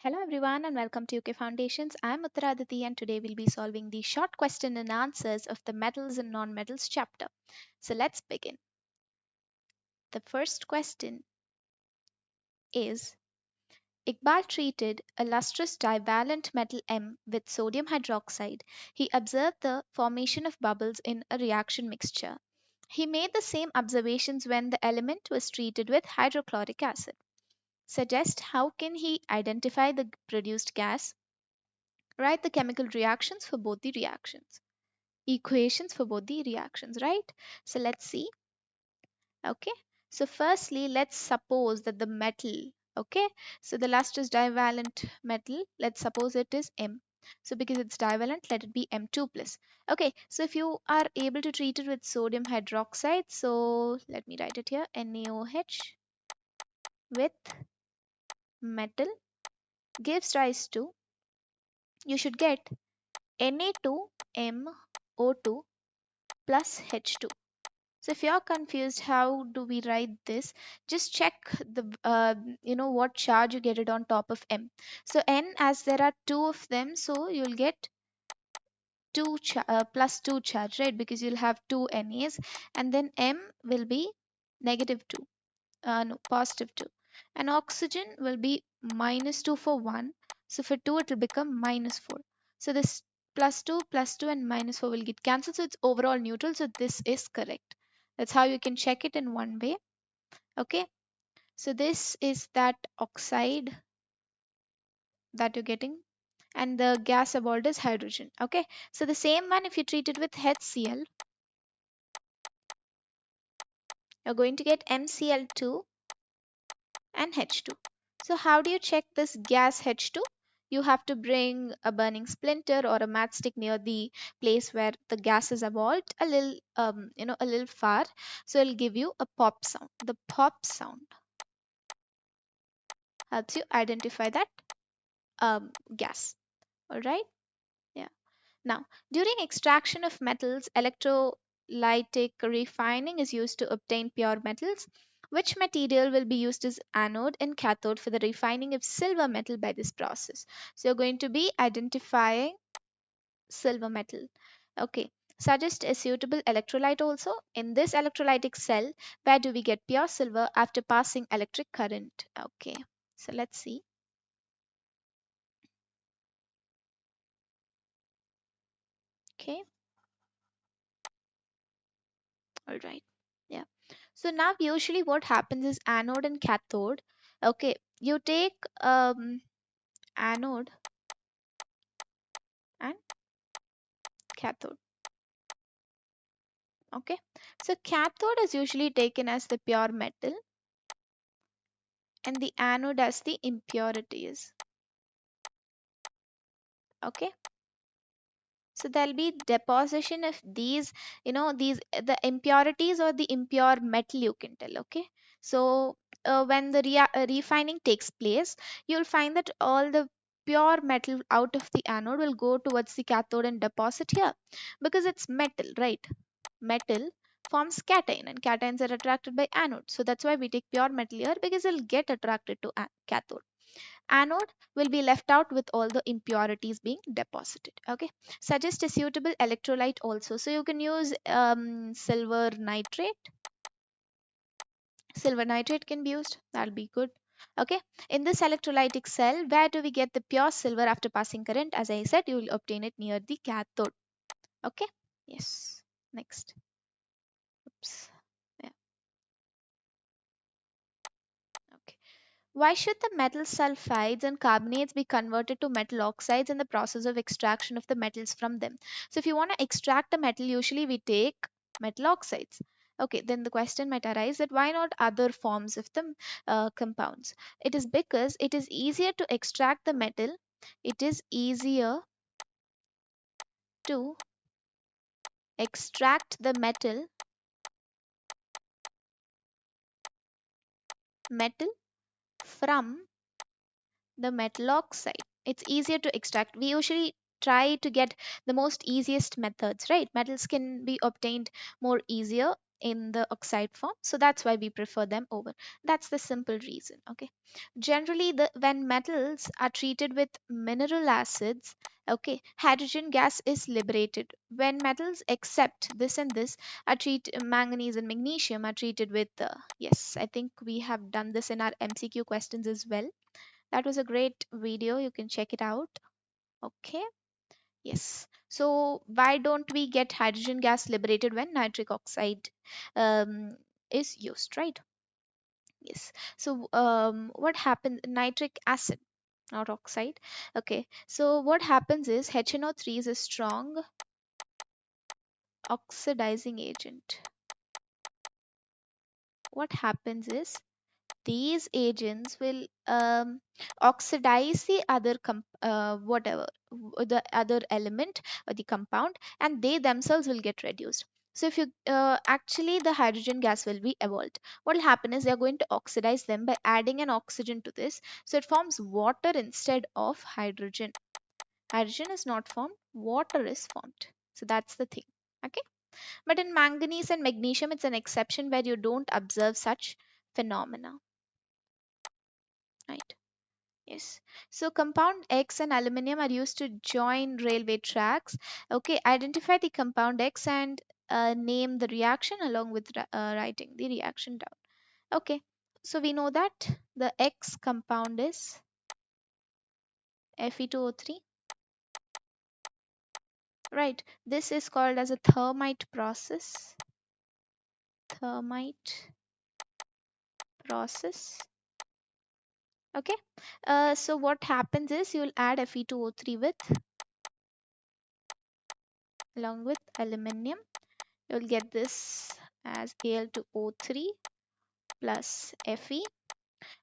Hello everyone and welcome to UK Foundations. I'm Uthara Adithi and today we'll be solving the short question and answers of the metals and non-metals chapter. So let's begin. The first question is Iqbal treated a lustrous divalent metal M with sodium hydroxide. He observed the formation of bubbles in a reaction mixture. He made the same observations when the element was treated with hydrochloric acid. Suggest how can he identify the produced gas? Write the chemical reactions for both the reactions. Equations for both the reactions, right? So let's see. Okay. So firstly, let's suppose that the metal, okay, so the lustrous divalent metal, let's suppose it is M. So because it's divalent, let it be M2 plus. Okay, so if you are able to treat it with sodium hydroxide, so let me write it here, NaOH with metal gives rise to, you should get Na2MO2 plus H2. So if you're confused, how do we write this? Just check what charge you get it on top of M. So N, as there are two of them, so you'll get plus 2 charge, right? Because you'll have two NAs, and then M will be negative 2, no, positive 2. And oxygen will be minus 2 for 1. So for 2, it will become minus 4. So this plus 2, and minus 4 will get cancelled. So it's overall neutral. So this is correct. That's how you can check it in one way. Okay. So this is that oxide that you're getting. And the gas about is hydrogen. Okay. So the same one, if you treat it with HCl, you're going to get MCl2 and H2. So how do you check this gas H2? You have to bring a burning splinter or a matchstick near the place where the gas is evolved a little a little far, so it'll give you a pop sound. The pop sound helps you identify that gas. All right. Yeah. Now, during extraction of metals, electrolytic refining is used to obtain pure metals. Which material will be used as anode and cathode for the refining of silver metal by this process? So you're going to be identifying silver metal. Okay. Suggest a suitable electrolyte also. In this electrolytic cell, where do we get pure silver after passing electric current? Okay. So let's see. Okay. All right. Yeah. So now usually what happens is anode and cathode. Okay, you take anode and cathode. Okay. So cathode is usually taken as the pure metal and the anode as the impurities. Okay. So there'll be deposition of these, these the impurities or the impure metal, you can tell. Okay. So when the refining takes place, you'll find that all the pure metal out of the anode will go towards the cathode and deposit here because it's metal, right? Metal forms cation and cations are attracted by anode. So that's why we take pure metal here because it'll get attracted to cathode. Anode will be left out with all the impurities being deposited. Okay. Suggest a suitable electrolyte also. So you can use silver nitrate. Silver nitrate can be used. That'll be good. Okay. In this electrolytic cell, where do we get the pure silver after passing current? As I said, you will obtain it near the cathode. Okay. Yes. Next. Oops. Yeah. Okay. Why should the metal sulfides and carbonates be converted to metal oxides in the process of extraction of the metals from them? So if you want to extract a metal, usually we take metal oxides. Okay, then the question might arise that why not other forms of the compounds? It is because it is easier to extract the metal. It is easier to extract the metal from the metal oxide. It's easier to extract. We usually try to get the most easiest methods, right? Metals can be obtained more easier in the oxide form, so that's why we prefer them over. That's the simple reason. Okay, generally when metals are treated with mineral acids, okay, hydrogen gas is liberated. When metals except this and this are treated, manganese and magnesium are treated with yes, I think we have done this in our MCQ questions as well. That was a great video, you can check it out. Okay. Yes. So why don't we get hydrogen gas liberated when nitric oxide um, is used, right? Yes. So what happens? Nitric acid, not oxide. Okay. So what happens is HNO3 is a strong oxidizing agent. What happens is these agents will oxidize the other the other element or the compound, and they themselves will get reduced. So if you actually the hydrogen gas will be evolved, what will happen is they are going to oxidize them by adding an oxygen to this, so it forms water instead of hydrogen. Hydrogen is not formed, water is formed. So that's the thing. Okay, but in manganese and magnesium it's an exception where you don't observe such phenomena, right? Yes. So compound X and aluminum are used to join railway tracks. Okay, identify the compound X and name the reaction along with writing the reaction down. Okay, so we know that the X compound is Fe2O3, right? This is called as a thermite process. Thermite process. Okay, so what happens is you'll add Fe2O3 with along with aluminum. You'll get this as Al2O3 plus Fe.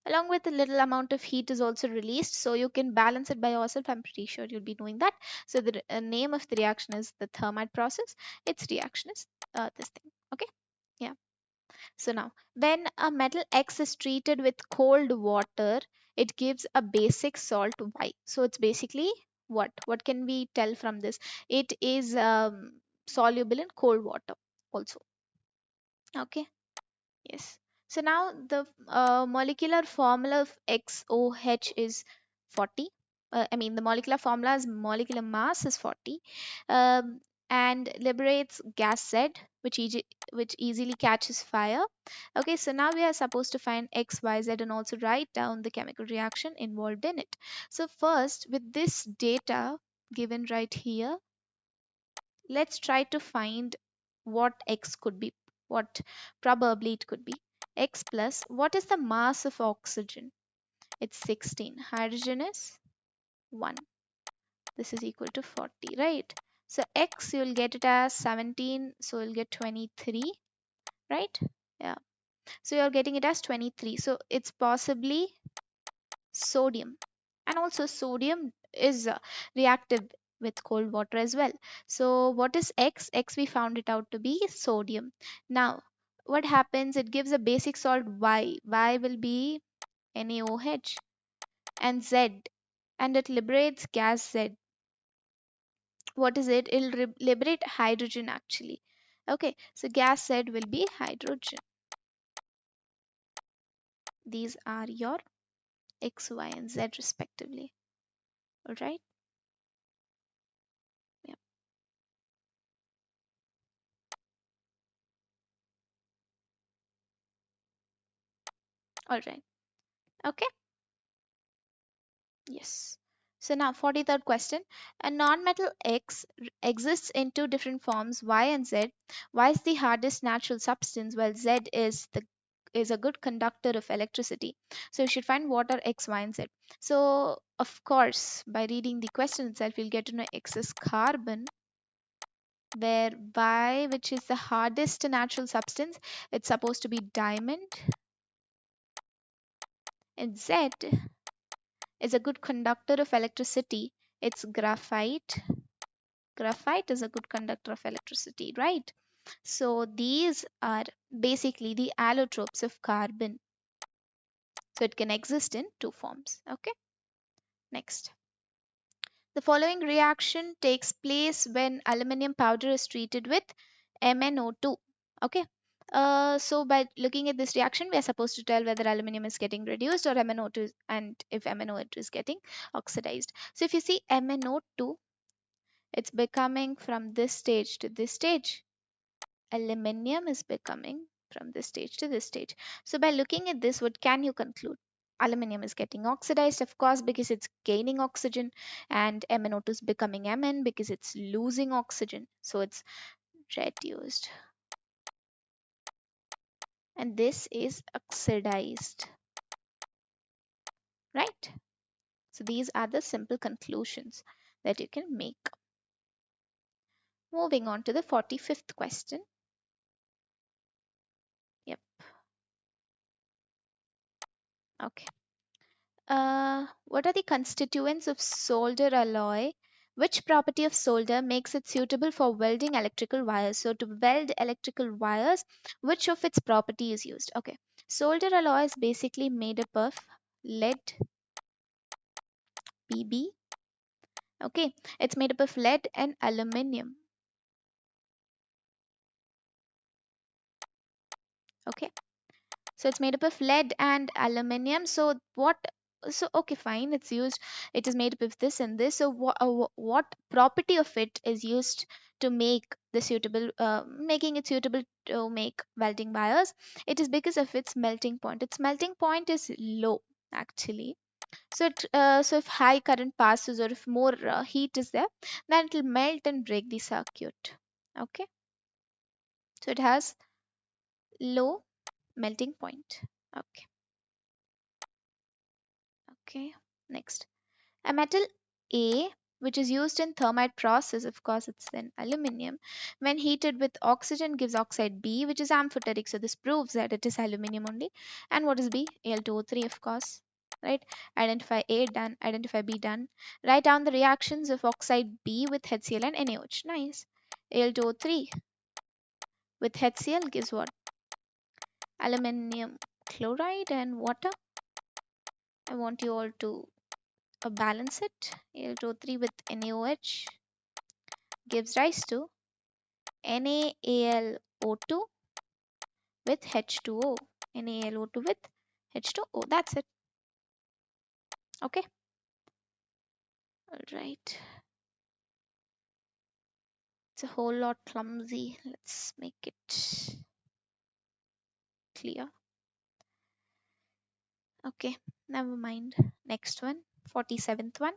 Along with a little amount of heat is also released, so you can balance it by yourself. I'm pretty sure you'll be doing that. So the name of the reaction is the thermite process. Its reaction is this thing. Okay, yeah. So now, when a metal X is treated with cold water, it gives a basic salt Y. So it's basically what? What can we tell from this? It is soluble in cold water also. Okay. Yes. So now the molecular formula of XOH is 40. I mean, the molecular formula's molecular mass is 40, um, and liberates gas Z, which easily catches fire. Okay, so now we are supposed to find X, Y, Z and also write down the chemical reaction involved in it. So first, with this data given right here, let's try to find what X could be, what probably it could be. X plus, what is the mass of oxygen? It's 16. Hydrogen is 1. This is equal to 40, right? So X, you'll get it as 17, so you'll get 23, right? Yeah. So you're getting it as 23. So it's possibly sodium. And also sodium is reactive with cold water as well. So what is X? X, we found it out to be sodium. Now what happens, it gives a basic salt Y. Y will be NaOH, and Z, and it liberates gas Z. What is it? It'll liberate hydrogen actually. Okay, so gas Z will be hydrogen. These are your X, Y and Z respectively. All right. Yeah. All right. Okay. Yes. So now 43rd question. A non-metal X exists in two different forms, Y and Z. Y is the hardest natural substance while Z is a good conductor of electricity. So you should find what are X, Y and Z. So of course by reading the question itself you'll get to know X is carbon, where Y, which is the hardest natural substance, it's supposed to be diamond, and Z is a good conductor of electricity. It's graphite. Graphite is a good conductor of electricity, right? So these are basically the allotropes of carbon. So it can exist in two forms. Okay, next. The following reaction takes place when aluminum powder is treated with MnO2. Okay, So by looking at this reaction, we are supposed to tell whether aluminum is getting reduced or MnO2 and if MnO2 is getting oxidized. So if you see MnO2, it's becoming from this stage to this stage. Aluminum is becoming from this stage to this stage. So by looking at this, what can you conclude? Aluminum is getting oxidized, of course, because it's gaining oxygen, and MnO2 is becoming Mn because it's losing oxygen. So it's reduced. And this is oxidized, right? So these are the simple conclusions that you can make. Moving on to the 45th question. Yep. Okay. What are the constituents of solder alloy? Which property of solder makes it suitable for welding electrical wires? So to weld electrical wires, which of its property is used? Okay. Solder alloy is basically made up of lead, Pb. Okay. It's made up of lead and aluminium. Okay. So it's made up of lead and aluminium. So what? So okay, fine. It's used. It is made up of this and this. So what property of it is used to make the suitable, making it suitable to make welding wires? It is because of its melting point. Its melting point is low, actually. So if high current passes or if more heat is there, then it will melt and break the circuit. Okay. So it has low melting point. Okay. Okay, next. A metal A, which is used in thermite process, of course, it's an aluminium. When heated with oxygen, gives oxide B, which is amphoteric. So this proves that it is aluminium only. And what is B? Al2O3, of course. Right? Identify A, done. Identify B, done. Write down the reactions of oxide B with HCl and NaOH. Nice. Al2O3 with HCl gives what? Aluminium chloride and water. I want you all to balance it. Al2O3 with NaOH gives rise to NaAlO2 with H2O. NaAlO2 with H2O. That's it. Okay. All right. It's a whole lot clumsy. Let's make it clear. Okay. Never mind. Next one. 47th one.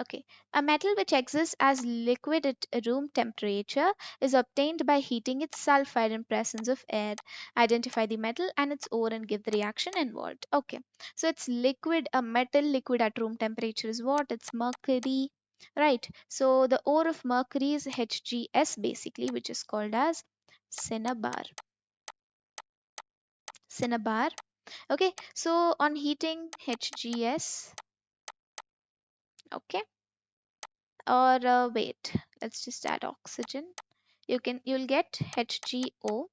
Okay. A metal which exists as liquid at room temperature is obtained by heating its sulfide in presence of air. Identify the metal and its ore and give the reaction involved. Okay. So it's liquid, a metal liquid at room temperature is what? It's mercury. Right. So the ore of mercury is HGS basically, which is called as cinnabar. Cinnabar. Okay. So on heating HGS, okay, or wait, let's just add oxygen. You'll get HgO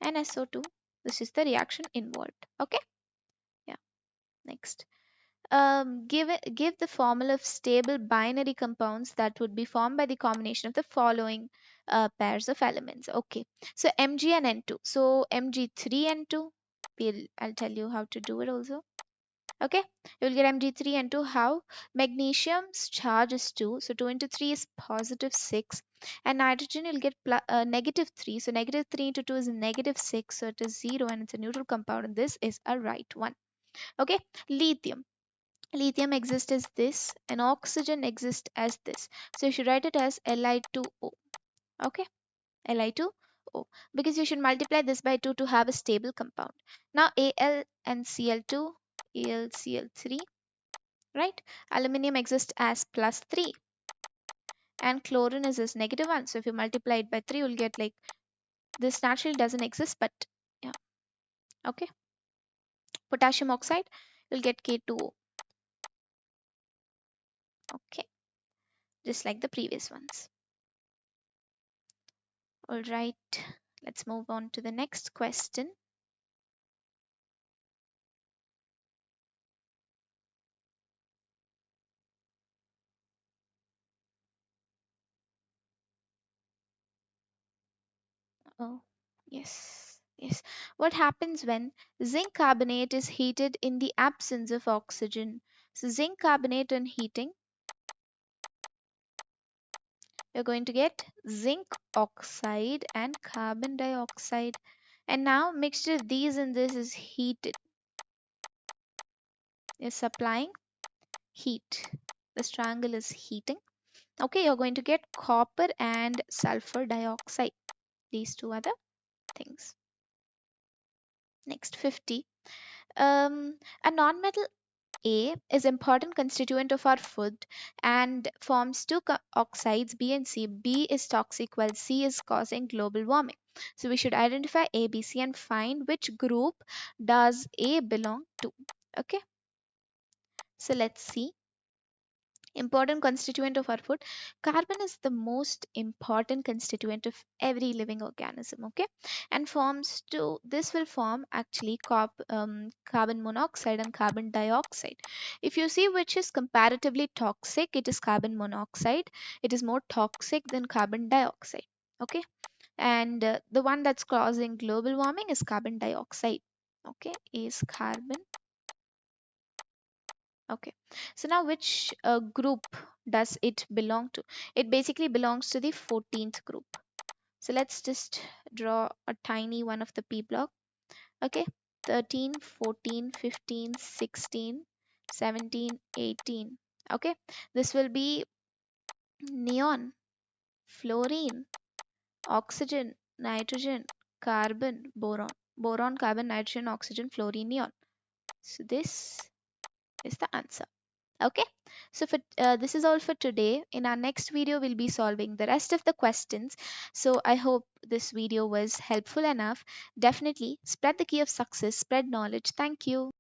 and SO2. This is the reaction involved. Okay. Yeah. Next, give the formula of stable binary compounds that would be formed by the combination of the following pairs of elements. Okay, so Mg and N2. So Mg3N2, I'll tell you how to do it also. Okay, you will get Mg3 and 2. How? Magnesium's charge is 2, so 2 into 3 is positive 6, and nitrogen you'll get negative 3, so negative 3 into 2 is negative 6, so it is 0 and it's a neutral compound, and this is a right one. Okay, lithium exists as this and oxygen exists as this, so you should write it as Li2O. Okay, Li2O, because you should multiply this by 2 to have a stable compound. Now Al and Cl2, AlCl3, right? Aluminium exists as plus 3 and chlorine is as negative 1. So if you multiply it by 3, you'll get like this naturally doesn't exist, but yeah, okay. Potassium oxide, you'll get K2O. Okay, just like the previous ones. All right, let's move on to the next question. Oh, Yes. Yes. What happens when zinc carbonate is heated in the absence of oxygen? So zinc carbonate on heating, you're going to get zinc oxide and carbon dioxide. And now mixture of these and this is heated, is supplying heat. This triangle is heating. Okay, you're going to get copper and sulfur dioxide. These two are the things. Next, 50. A nonmetal A is important constituent of our food and forms two oxides B and C. B is toxic while C is causing global warming. So we should identify A, B, C and find which group does A belong to. Okay, so let's see. Important constituent of our food. Carbon is the most important constituent of every living organism, okay, and forms two. This will form actually carbon monoxide and carbon dioxide. If you see which is comparatively toxic, it is carbon monoxide. It is more toxic than carbon dioxide, okay, and the one that's causing global warming is carbon dioxide. Okay, is carbon. Okay, so now which group does it belong to? It basically belongs to the 14th group. So let's just draw a tiny one of the P block. Okay, 13, 14, 15, 16, 17, 18. Okay, this will be neon, fluorine, oxygen, nitrogen, carbon, boron. Boron, carbon, nitrogen, oxygen, fluorine, neon. So this is the answer. Okay, so for this is all for today. In our next video we'll be solving the rest of the questions. So I hope this video was helpful enough. Definitely spread the key of success, spread knowledge. Thank you.